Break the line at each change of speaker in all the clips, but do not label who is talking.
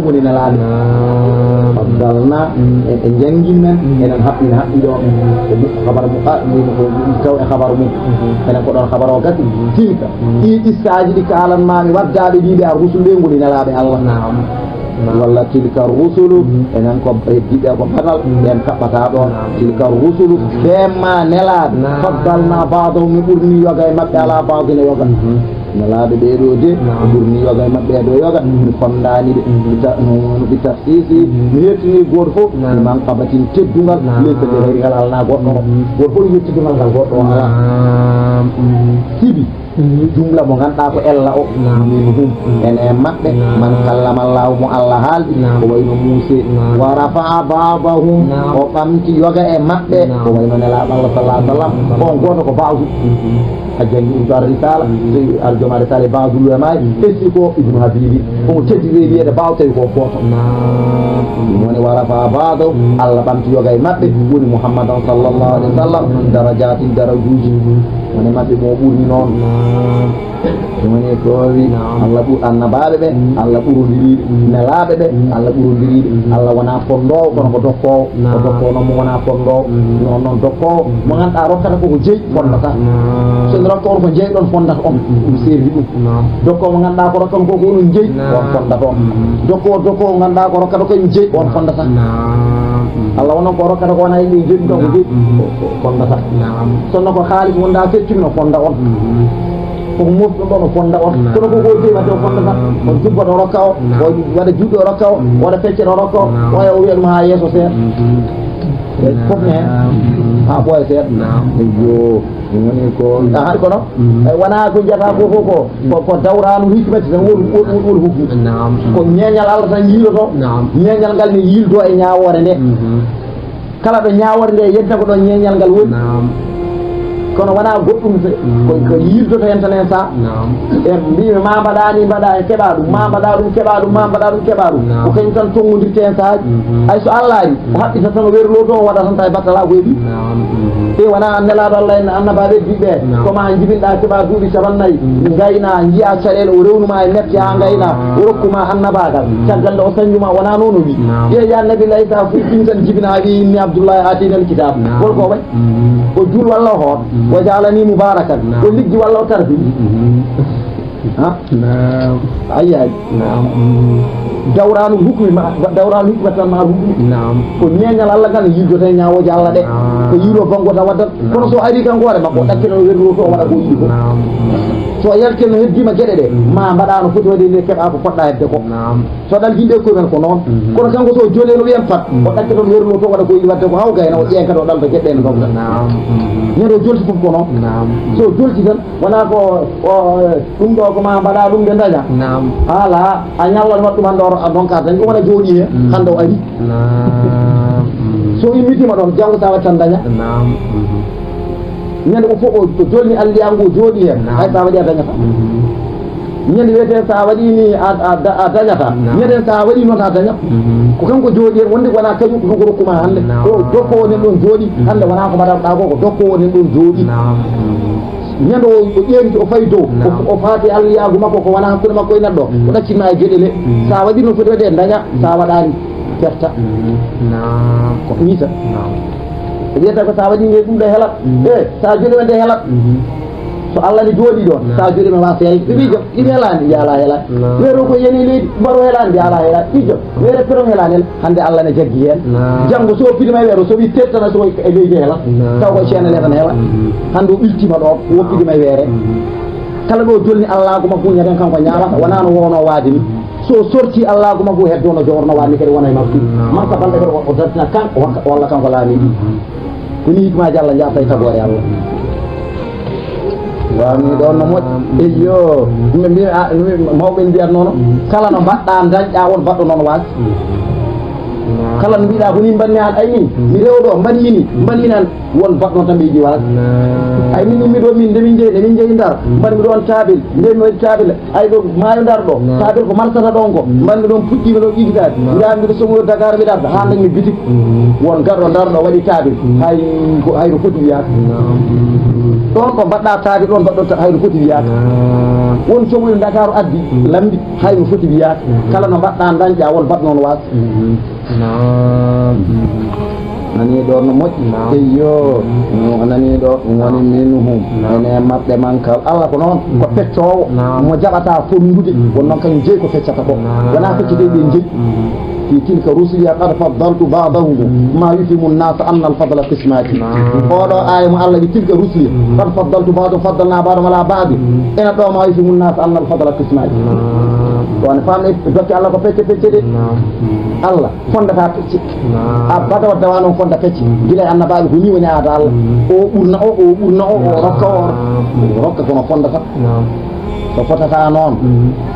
woni nelaade faddalna en jangin men enen haɓɓina haɓɓiɗo ko habar mu ko taw e habaru mum enen ko ɗon habar o gasi tilka ɗi qissaji ɗi kalanmami waddaɓe ɗiɓe a rusul ɓe ngoni nelaɓe Allah walla tilka rusulu enen ko heddiɓe ko batal ɓen kaɓɓata ɗon tilka rusulu ɓemma nelaɓe faddalna ba'dahum mi ɓurni yoga e maɓɓe ala ba'dina yoga nelaɓe ɓeɗo de ɓurni yoga e maɓɓe ɗo yoga mi fondani ɓe ɓi tafsisi mi yettini goto fof man qabatin teddugal leysa nde regal alna goɗɗo o goto fof yettidugal ngal goɗɗo o ala sibi jumla mo ganduɗa ko ella o minhum ene maɓɓe man kallama Allahu mo Allah haaldi ko wayno Muuse wa rafa'a ba'dahum o ɓamti yoga e maɓɓe ko wayno nelaɓo Allah sallallahu alaihi wasallam on goto ko ba'du a jangi ɗum to ar risala arjoma risala e ba'dul ulama esi ko ibnu habibi omo teddi wiyede ba'du tawi ko goto ɗum woni wa rafa'a ba'dahum Allah ɓamti yoga e maɓɓe woni Muhammadan sallallahu alaihi wasallam darajatin darajuji woni maɓɓe mo ɓurni noon woni ko wi Allah ɓur annabaɓe ɓe Allah ɓurondiriɓe nelaɓe ɓe Allah ɓurondiriɓe Allah wona fondowo kono ko dokkowo ko dokkowo noon mo wona fondowo noon dokkowo mo ganduɗa rokkata koko jeeyi fondata so en rokka on ko jeeyɗon fondata on ɗum servi ɗum dokkowo mo ganduɗa ko rokkon koko onon jeeyi on fondata on dokkowo ganduɗa ko rokkata koye jeeyi on fondata Allah wonon ko rokkata ko wona yimɓe jeeyi ɗon ko jeeyi fondata sonno ko haalis wonda feccumi no fonda on koko mofɗum ɗon o fonda on kono koko jeeyi wadde o fondata on jubba ɗo rokka o o waɗa juuɗe o rokka o waɗa fecce ɗo rokka o oya o wiya ɗum ha yeeso seeɗa fof ne hen ha ɓooya seeɗa yo woni ko haɗi kono wona ko jiyata ko fof ko dawranu hikmati tan woni hukmi ko ñeñal Allah tan yiiloto ñeñal ngal ne yiildo e ñawore nde kala ɗo ñawore nde yedda ko ɗon ñeñal ngal woni kono wona goɗɗum ko yildoto hen tan en sa e mbimi ma mbaɗani mbaɗa e keɓa ɗum ma mbaɗa ɗum keɓa ɗum ma mbaɗa ɗum keɓa ɗum ko kañum tan tongodirte hen sahaji hay so Allah ari o haɓɓita tan o werlo to o waɗa tan ta e battala goyɗi e wona nelaɗo Allah en annabaɓe jiɓɓe koma jibinɗa keɓa duuɓi capannayyi gayna jiiya caɗele o rewnuma e mefte ha gayna o rokkuma annabagal caggal nde o sañjuma wona noon o wi ƴeeƴa nabillahi sa fu ɗin tan jibina wi inni Abdoullahi atinal kitab holko way o juul walla o hoot wa jaalani mubarakan o liggi walla o tarbi ayyaji dawranu hukmi tan ma hukmi ko ñeñal Allah ngal yildoto e ñawoje Allah ɗe ko yiilo bangota waddat kono so ari kan hoore makko ɗakkino werluto o waɗa ko yiɗi ko so yaltino heddima gueɗe ɗe ma mbaɗa no foti waɗi nde keɓa ko poɗɗa hedde ko so ɗaltinde koyemen ko noon kono kanko so jole no wiyen pat o ɗakkito werluto to waɗa ko yiɗi wadde ko haw gayna o ƴenkata o ɗalta gueɗɗe ne gomta ñande o jolti fof ko noon so jolti tan wona ko ɗum ɗo ko ma mbaɗa ɗum ɓe daña haala a ñallan waɗɗum hande a donka tan ko wona jooɗi he hande o ari so immitima ɗon janggo sa waɗi tan daña ñande o fof o jolni alliyango jooɗi hen hay sa waɗi a dañata ñande wiyete sa waɗini a dañata ñanden sa waɗi noon a dañat ko kanko jooɗi hen wonde wona kañum ko kanko rokkuma hande o dokkowo nen ɗon jooɗi hande wona ko mbaɗanɗa ko dokkowo nen ɗon jooɗi ñande o ƴeewti o fayi dow o faati alliyagu makko ko wona hakkude makko e neɗɗo o ɗaccinma e gueɗe le sa waɗi no foti waɗe daña sa waɗani perta ko wiita wiyata ko sa waɗi nde ɗum ɗe heelat sa joɗi wende heelat so Allah ne jooɗi ɗon sa joɗi ma wa feewi ɗiɗo ɗiɗi helandi yaala helani weero ko yeni leydi mbaro helandi yaala helani ɗiɗo weere peron helani hel hande Allah ne jaggi hen janggo so piɗima e weero so wi tettana so e leydi heelat taw ko ceene letan heelat hande o ɓiltima ɗo woppidima e weere kala ɗo jolni Allah ko makko ñaten kanko ñaamata wona no wowno waade ni so sorti Allah ko makko heddo no jorno waade kadi wona e makko marka balɗe kadi o dartina kanko walla kanko laami ɗi ko ni hikmaji Allah jaata e tagore Allah wami ɗon no moƴƴi eyo ɗum mbi mawɓe mbiyat noon kala no mbaɗɗa dañƴa won baɗɗo noon waasi kala no mbiɗa ko ni mbanmi an ay min mi rewɗo mbannini won baɗɗo tan ɓe yiɗi waas ay min ummi ɗo min ndemin jeeyi Ndar mbanmi ɗon taabil ndemi waɗi taabil ay ɗo maayo Ndar ɗo taabil ko marsata ɗon ko mbanmi ɗon puɗɗima ɗo ƴigitade mbiɗa mbiɗo somoyo Dakar mbiɗa arda ha dañmi bitik won garɗo Ndar ɗo waɗi taabil hayko foti wiyaka ɗon ko mbaɗɗa taabil ɗon mbaɗɗo hayko foti wiyaka won comoyo Dakar addi lambi hayno foti biyaata kala no mbaɗɗa dañƴa won bat noon waasa nani ɗo no moƴƴi eyyo nani ɗo woni minhum ene maɓɓe man kal Allah ko noon ko feccowo mo jaɓata fondude won noon kañum jeeyi ko feccata ko wona feccete ɓe jeeyi في تلك رسل قد فضلت بعضهم ما يفهم الناس أن الفضل قسمات قالوا آية الله بتلك رسل قد فضلت بعضهم فضلنا بعضهم على بعض إن دو ما يفهم الناس أن الفضل قسمات وأنا فاهم دوك الله ko fecce fecce Allah fondata fecce abada wadda wano fonda fecce gila annabaɓe ko ni woni aada Allah o ɓurna o rokka kono fondata so fotata noon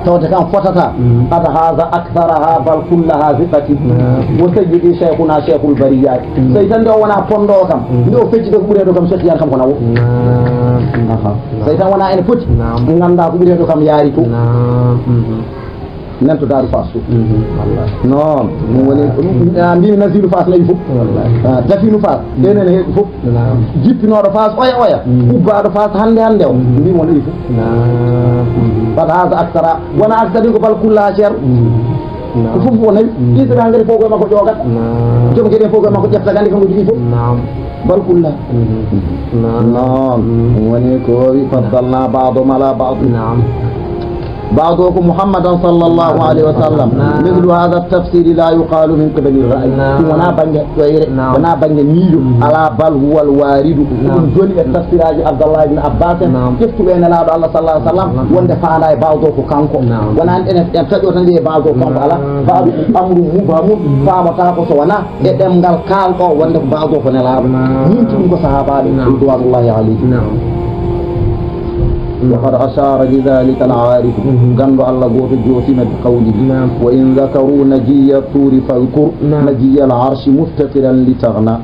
tawde kam fotata ata haza actaraha bal kullaha zifati wo sayyidi cheikhuna cheikhul bariyat so tan nde o wona pondo kam nde o fecci ɗo ko ɓureɗo kam sotti yan kam ko nawo so tan wona ene foti ganda ko ɓureɗo kam yaari to nanto Daaru Fass to non ɗum woni mbimi nasiru Fass nayi fof dafinu Fass enen heeɓi fof jippinoɗo Fass oya ubbaɗo Fass hande o mbimi won ɗi fof wat hasa actara wona actari ko bal kulla ceer ko fof o nawi ɗiɗoɗa ngari fof koye makko ƴogat joom gueɗen fof koye makko ƴefta gandi kanko jogui fof bal kulla non ɗum woni ko wi faddalna ba'dahum ala ba'd بعضكم محمد صلى الله عليه وسلم مثل هذا التفسير لا يقال من قبل الرأي ونا بنج ميلو على بل هو الوارد دون التفسير عبد الله بن عباس كيف بين الله صلى الله عليه وسلم وند فانا بعضكم كانكم وانا ان تدو تندي بعضكم على بعض امر مبهم فامتا ko so wana e demgal kanko wonde ko بعضكم ne laaba min tum ko sahabaɓe رضوان الله عليهم وقد أشار لذلك العارف قال الله قوت جوتنا بقوله وإن ذكروا نجي الطور فاذكر نجي العرش مفتقرا لتغنى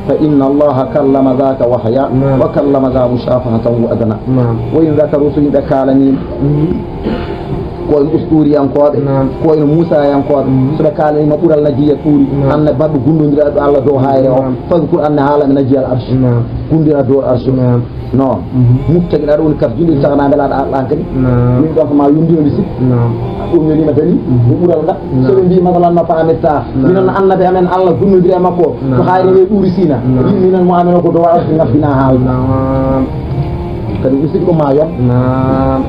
فإن الله كلم ذاك وحيا وكلم ذا مشافهة وأدنى وإن ذكروا سيد كالني koye usturi yankoɓe koyno Moussa yankoɓe soɓe kalani no ɓuural najiya tuuri anne baɗɗo gundodiraɗo Allah dow hayre o fadkour anne haalami najiyal arche gundira dow arche non muftaki ɗa ɗo woni kata junɗi sagana mbelaɗa arɗan kadi min ɗon ko ma yundino mi sikki ɗum yonima dani ɗo ɓuural nga soɓe mbi masalan no paamir ta minon annabi amen Allah gunnodiri e makko to hayre we ɗuuri sina minen mo amen o ko dow arche ngabbina haalde kadi usiɗi ko ma yon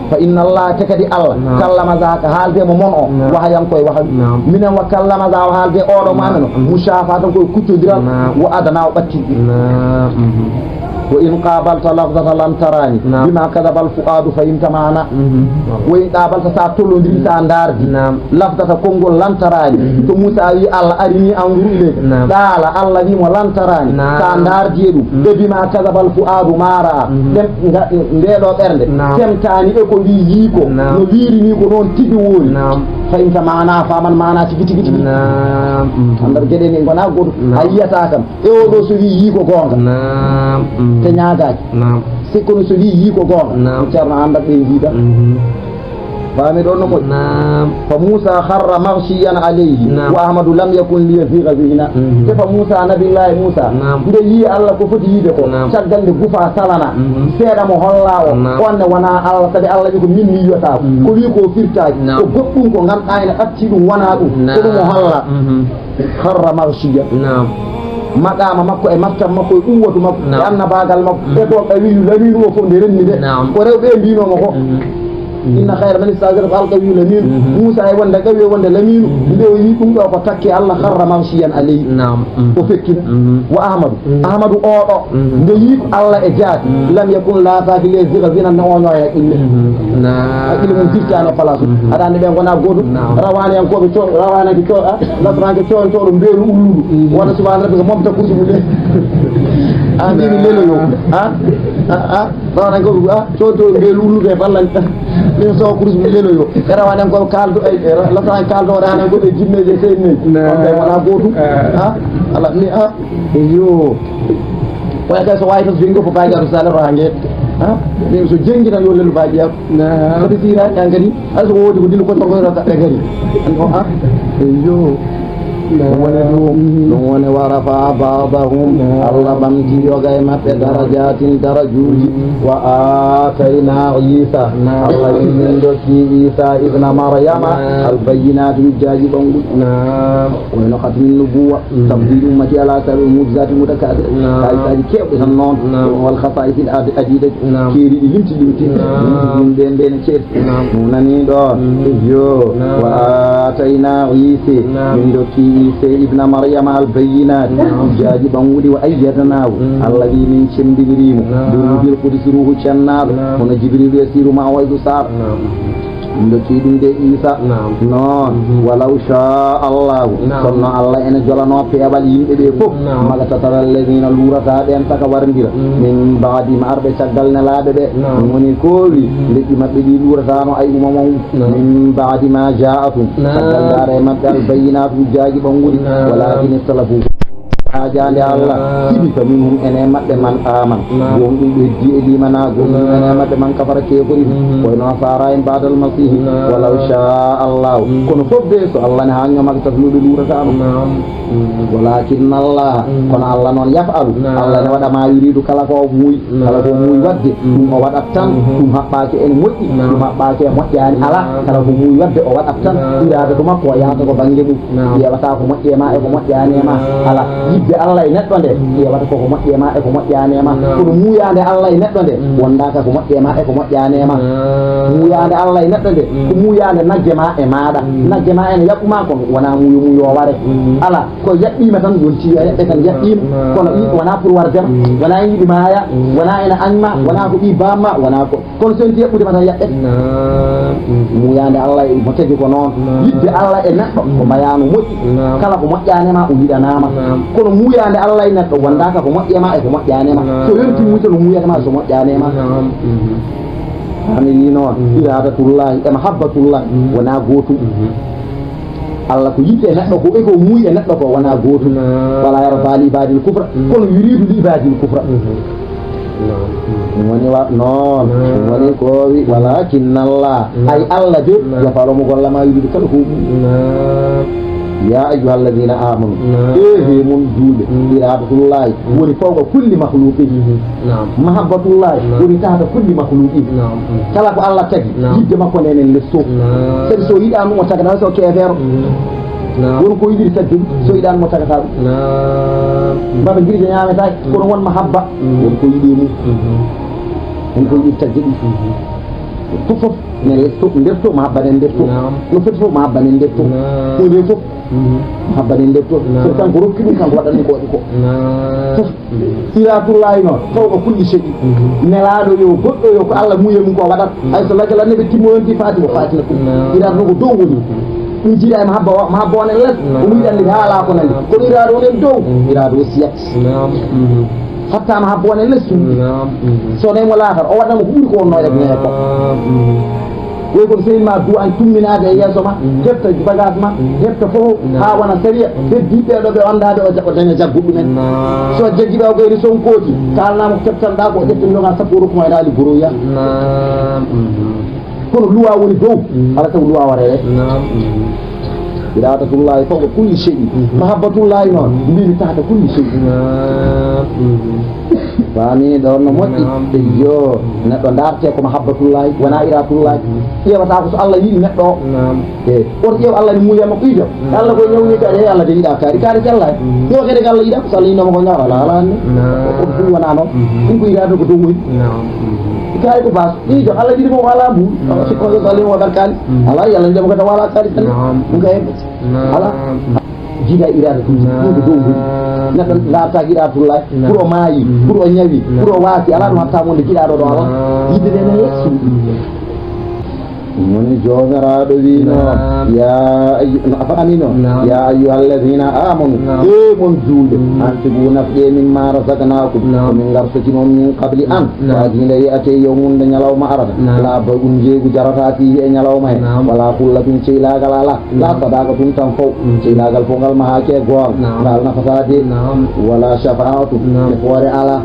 fa inna Allah te kadi Allah kallama zaka haalde mo mon o wahayan koye waha minen wa kallama za o haalde oɗo mo amen o musafa tan koye kuccodiral wo adana o ɓattiɗi وإن قابلت لفظة لم تراني بما كذب الفؤاد فهمت معنا وإن قابلت ساتولو دريسا انداردي لفظة كونغول لم تراني تو موسى وي الله أرني أنظر إليك قال الله ويما لم تراني سانداردي بما كذب الفؤاد ما رأى ndelo ɓernde temtani e ko wi yiiko no wirini ko noon tigi woori fayinta mana faman mana tigi tigi tigi andar gueɗe ni gona goto a yiyata kam e oɗo so wi yiiko gonga te ñaagaji sikkono so wi yiiko gonga ceerno andar ɓe jiida فامي دون نمو فموسى خر مغشيا عليه واحمد لم يكن لي في غزينا كيف موسى نبي الله موسى nde yi Allah ko foti yide ko caggalde gufa salana seeda mo hollawo onne wana Allah kadi Allah wi ko min mi yota ko wi ko firtaji ko goɗɗum ko ngam ayna atti ɗum wana ɗum ko ɗum o holla kharra maghshiya maqama makko e maktam makko e ɗumwoto makko e annabagal makko e to ɓawiyu laminumo fof nde renni de ko rewɓe mbinomo ko inna khayra man ista'jara al-qawi lamin Musa ay wonde gawi wonde laminu nde o yi ɗum ɗo ko takke Allah kharra maghshiyan alayhi o fekkina wa ahmadu oɗo nde yi ko Allah e jaati lam yakun la taaki les ziga zina no o ñoya ille hakkille mum firtano place aɗa ande ɓe gona goto rawani en koɓe rawanaki lasranke coyntoɗo mbeelu ulludu wona subhana rabbika momta kursi mu le a mbimi leloyo rawanan koɓe coyntoɗo mbeelu ulludu e ballani min so kurus mu leloyo e rawanen ko kaldo lasran kaldo rawanen goɓe jinneje seyneji onɓe wona gotum ala ni yo oya kay so wawi tan so jengi ko baji aɗo salaire ha gueɗe min so jengi tan yo lelu baji yam kadi tirani an kadi hay so woodi ko dillu kotokoyro kaɓɓe kadi yo woni ɗum ɗum woni wa rafa badahum allah ɓamti yoga e maɓɓe darajatin darajuji wa atayna isa allah wi min dokki isa ibna maryama albayinati hujjaji ɓanguɗi wayno hatmin nubuwa tabdil ummati ala sabi mujizati mutakadir kayitaji kewɗe tan noon wal khasaisil adida keeri ɗi limti ɗum ɓen ɓene ceeɗi ɗum nani ɗon yo wa atayna ise min dokki ise ibna maryama albayinati hujjaji ɓanguɗi wa ayyadnahu allah wi min cemdinirimo bil qudsi ruhu cennaɗo hono jibril yasiru ma waydu sar dokki ɗum de isa noon walaw sha allahu sonno allah ene jolano peeɓal yimɓe ɓe fof maga tatara alladina luurata ɗen taka warndira min baadima arɓe caggal nelaɓe ɓe ɗum woni koowi leƴƴi maɓɓe ɗi luuratano ay umama min baadi ma jaatum caggal dara e maɓɓe albayinatu hujjaji ɓanguɗi walakin istalafu hajande allah sibita minhum ene maɓɓe man aman gon ɗum ɓe heddi e limanago ene maɓɓe man kafara kefori koyno sara en badal masihi walaw sha allahu kono fof de so allah ne ha ñomaga tasluɓe luuratano walakin allah kono allah noon yafalu allah ne waɗa ma yuridu kala ko muuyi kala ko muuyi wadde ɗum o waɗat tan ɗum haɓɓaki ene moƴƴi ɗum haɓɓaki e moƴƴani ala kala ko muuyi wadde o waɗat tan irade to makko o yahata ko banggue mum ƴewata ko moƴƴi e ma e ko moƴƴani e ma ala yidde allah e neɗɗo nde ƴewata koko moƴƴi e ma e ko moƴƴani e ma kono muuyade allah e neɗɗo nde wondaka ko moƴƴi e ma e ko moƴƴani e ma muuyade allah e neɗɗo nde ko muuyade nagge ma e maɗa nagge ma ene yaɓɓuma kono wona muuyo muuyo ware ala ko yaɓɓima tan yonti yaɓɓe tan yaɓɓima kono wona pour wardema wona e yiɗi maya wona ene añma wona ko ɓi bamma wona ko kono so yonti yaɓɓudema tan yaɓɓete muuyade allah mo tagi ko noon yidde allah e neɗɗo ko mbayano moƴƴi kala ko moƴƴanema o yiɗanama kono muuyade allah e neɗɗo wondaka ko moƴƴema e ko moƴƴanema so yonti muyta no muuyatema so moƴƴanema hani wi noon iradatullahi e mahabbatullahi wona gotum allah ko yiɗde e neɗɗo ko e ko muuyi e neɗɗo ko wona gotum wala yarda li ibadil kufra kono yuridu li ibadil kufra ɗum woni wa noon ɗum woni ko wi walakinna allah ay allah de yafalomo gollama yuridu kala ko ya ayuha alladina amanu ehe mon juuɓe iradatullahi woni fawqa kulli mahluqin mahabbatullahi woni tahta kulli mahluqin kala ko allah tagi yidde makko nenen lesso sabi so yiɗa ɗum o tagata so keefeero woni ko yiɗiri tagge so yiɗani mo tagata ɗum mbaɓe guirje ñametaki kono won mahabba woni ko yiɗi mum woni ko yiɗiri tagge ɗi fof fof ne letto nder to mahabbane nder to no foti fof mahabbane nder to hunde fof mahabbane nder to so kanko rokki ɗum kanko waɗanni koɗi ko fof iratullahi noon fawko kulli seeɗi nelaɗo yo goɗɗo yo ko allah muye mum ko waɗat hay so lagalanne ɓe timmoyonti fatima fatina ɗum irata no ko dow woni ɗum jiiɗa e mahabba wonen less o muyiɗanndi haala ko nandi kono irade wonen dow irade o siyat hattama habba wonen less so nemo laatar o waɗanmo ko ɓuri ko wonno e nee ko woy kono sehilma du an tumminade e yeeso ma hefta bagage ma hefta fof ha wona sérieux heddi ɓeɗo ɓe andade o daña jagguɗ ɗumen so jaggi ɓe o gayri sonkoji kalnama ko keftanɗa ko ƴettami yoga sappo rokkuma e ɗaali boroya kono luwa woni dow ala taw luwa warere iradatullahi fawqa kulli shay'in mahabbatullahi noon mbimi tahta kulli shay'in fami ɗon no moƴƴi e yo neɗɗo darte ko mahabbatullahi wona iradatullahi ƴewata ko so allah yiɗi neɗɗo o e oto ƴeew allah ne muuyama ɓiijo allah koye ñawni kadi e allah de yiɗa kaari kaari ko allah yo kede ko allah yiɗa so allah yiɗnoma ko ñawra ala ala anne oto ɗum wona noon ɗum ko irade ko dow woni kaari ko bas ɓiijo allah yiɗi mo wala mbuu sikko so allah waɗat kaali ala yallah ndema kata wala kaali tan ɗum ka hemɓe ala jiiɗa irade ɗum ko dow woni neɗɗo lartaki iradatullahi pour o maayi pour o ñawi pour o waasi ala ɗum hatta monde jiɗaɗo ɗo ala yidde ɗe ne yesso woni jomiraɗo wi noon ya fami noon ya ayyuha alladina amanu e mon juulɓe anfiqu nafɗe min ma razaqnakum komin garsotinoon min qabli an waadinde yiyate yowmunde ñalawma arata la bagum jeegu jarata fihi e ñalawma he wala kulla tum cehlagal ala la sadaka tum tan fof cehlagal fo ngal mahake goonga ngal nafatade wala shafaatu e foore ala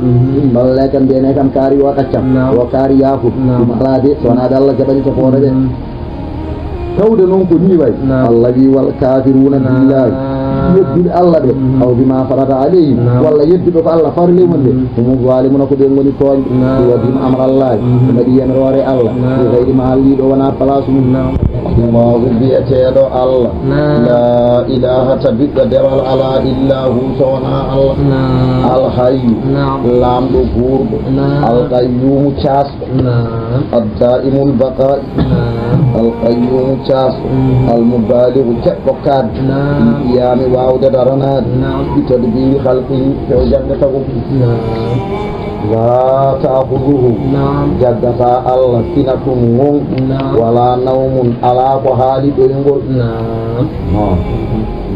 balle kam mbiyene kam kaari o ɗaccam o kaari yaafut ɗum alade so wonade allah jaɓani to foore ɗe tawde noon ko ni way allah wi wal kafiruna billahi يدل الله به أو بما فرض عليه ولا يدل فالله فرلي من به هم ظالمون كدين ولي توي ودين أمر الله مدين رواري الله بغير محلي دونا فلاسم الله بيته الله لا إله تبك دبل على إلا هو سونا الله الحي لام دبور القيوم شاس الدائم البقاء القيوم شاس المبالغ كبكاد القيام وعود درنات بتدبير خلقه في جنته لا تأخذه جدك الله سنة ولا نوم على قهال دنقل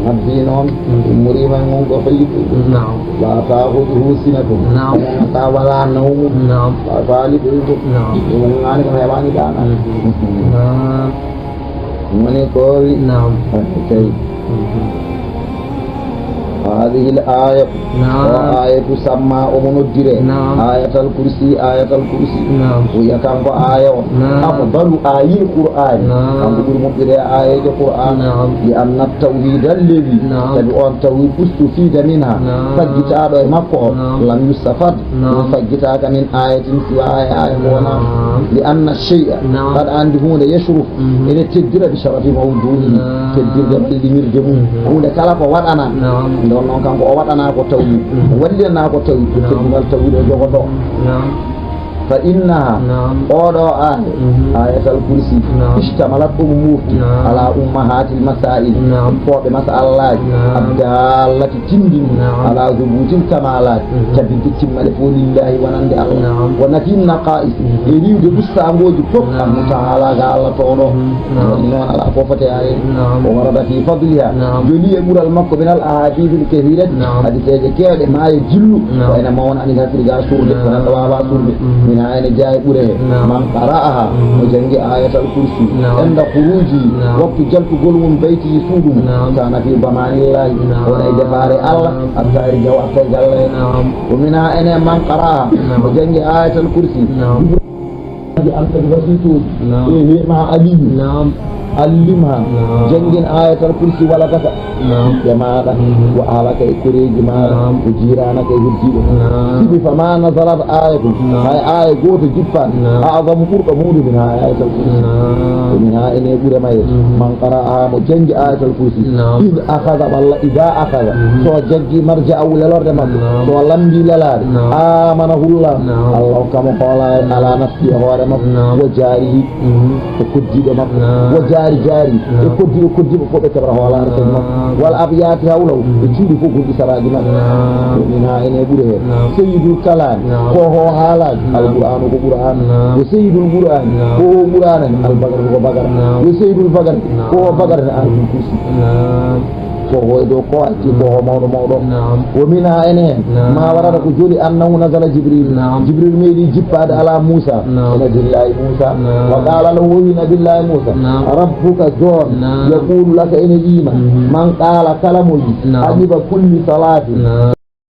الدينون مريما منك فيك لا تأخذه سنة ولا نوم قهال دنقل ومعنى كما يباني دانا من يقول هذه الآية وآية تسمى ومنجرة آية الكرسي آية الكرسي وهي كان آية أفضل آية القرآن أقول مبتدأ آية القرآن لأن التوحيد الذي تدعو التوحيد استفيد منها فجتها بمقر لم يستفد فجتها من آية سوى آية هنا لأن الشيء قد عنده يشرف إن تدر بشرف موجوده تدر بالمرجم هو لكالك وأنا non kanko o waɗana ko tawhid wallirna ko tawhid teddingal tawhid o jogoto fa innaha oɗo ayatal kursi istamalat mufti ala ummahatil masail foɓe masalaji abdallati tindini ala zubutil kamalat tabinti timmale fo lillahi wonande allah wonati naqais e riwde bustangoji fof allahu taala ga allah toɗo waɗi noon ala ko fate aye o warada fi fadliha joni e ɓuural makko min al ahadithil kathirati hadiseje kewɗe ma e jillu wayno mawon ani hasirga surde ko neɗɗo wawa surde mina ene jaay ɓure man qara'aha o jangi ayatal kursi enda khuruji waktu jaltugol mum beyti suuɗum kana fi bamanillahi wona e defare allah attari jaw attay galle o mina ene man qara'aha o jangi ayatal kursi أنت بسيطون إيه مع علي علمها جنجن آية الكرسي ولا كذا جماعة وآلك إكري جماعة وجيرانك يجيب سيدي فما نزلت آية هاي آية قوت جفا أعظم فرق مود منها آية الكرسي ومنها إن يقول ما من قرأها مجنج آية الكرسي إذ أخذ والله إذا أخذ سو جنجي مرجع أولى لورد مكة سو لمبي للار آمنه الله الله كما قال على نفسي هو وجاري وكدي مكة وجاري جاري وكدي بفوق تبره ولا رسم والأبيات هؤلاء يجودوا فوق الإسراء منها إن يقوله سيد الكلام هو حالات القرآن وقرآن وسيد القرآن هو قرآن البقر هو بقر وسيد البقر هو بقر الكرسي فهو يدوكو أتي فهو مولو ومنها إنه ما ورد كجولي أنه نزل جبريل ميلي جباد على موسى نبي الله موسى وقال له نبي الله موسى ربك جون يقول لك إن إيمان من قال كلمه أجب كل صلاة